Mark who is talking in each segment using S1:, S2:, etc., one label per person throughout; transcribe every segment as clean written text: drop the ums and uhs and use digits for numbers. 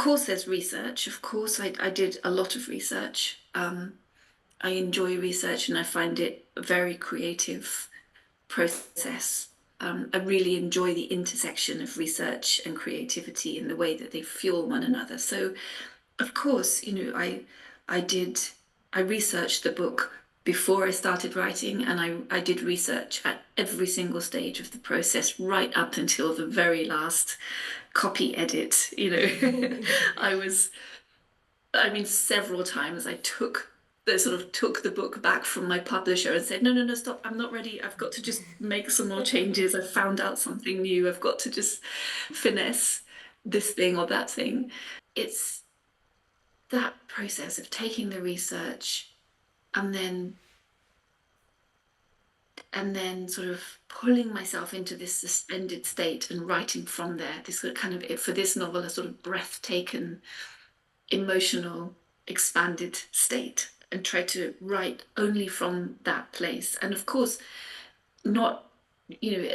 S1: course, there's research. Of course, I did a lot of research. I enjoy research and I find it a very creative process. I really enjoy the intersection of research and creativity in the way that they fuel one another. So, of course, I did, I researched the book before I started writing, and I did research at every single stage of the process, right up until the very last copy edit. I was, I mean, several times I took the book back from my publisher and said, no, no, no, stop, I'm not ready. I've got to just make some more changes. I've found out something new. I've got to just finesse this thing or that thing. It's that process of taking the research and then sort of pulling myself into this suspended state and writing from there. This sort of kind of, for this novel, a sort of breathtaking, emotional, expanded state, and try to write only from that place. And of course, not,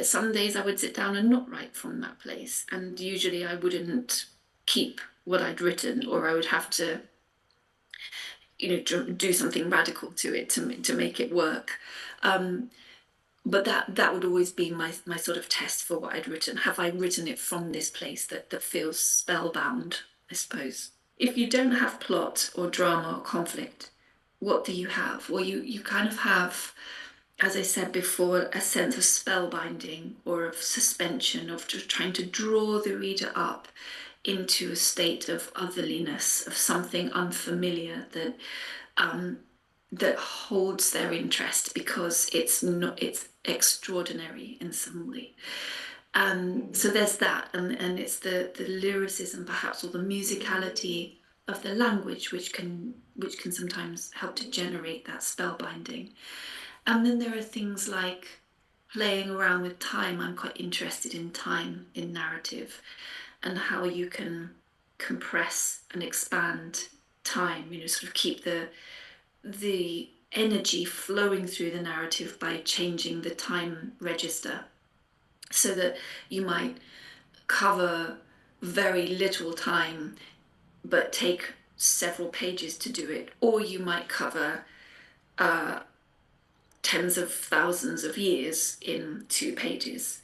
S1: some days I would sit down and not write from that place. And usually I wouldn't keep what I'd written, or I would have to, do something radical to it to make it work. But that would always be my sort of test for what I'd written. Have I written it from this place that feels spellbound, I suppose? If you don't have plot or drama or conflict, what do you have? Well, you kind of have, as I said before, a sense of spellbinding or of suspension, of just trying to draw the reader up into a state of otherliness, of something unfamiliar that holds their interest because it's extraordinary in some way. So there's that, and it's the lyricism perhaps, or the musicality of the language, which can sometimes help to generate that spellbinding. And then there are things like playing around with time. I'm quite interested in time in narrative, and how you can compress and expand time. Sort of keep the energy flowing through the narrative by changing the time register, so that you might cover very little time but take several pages to do it, or you might cover tens of thousands of years in 2 pages.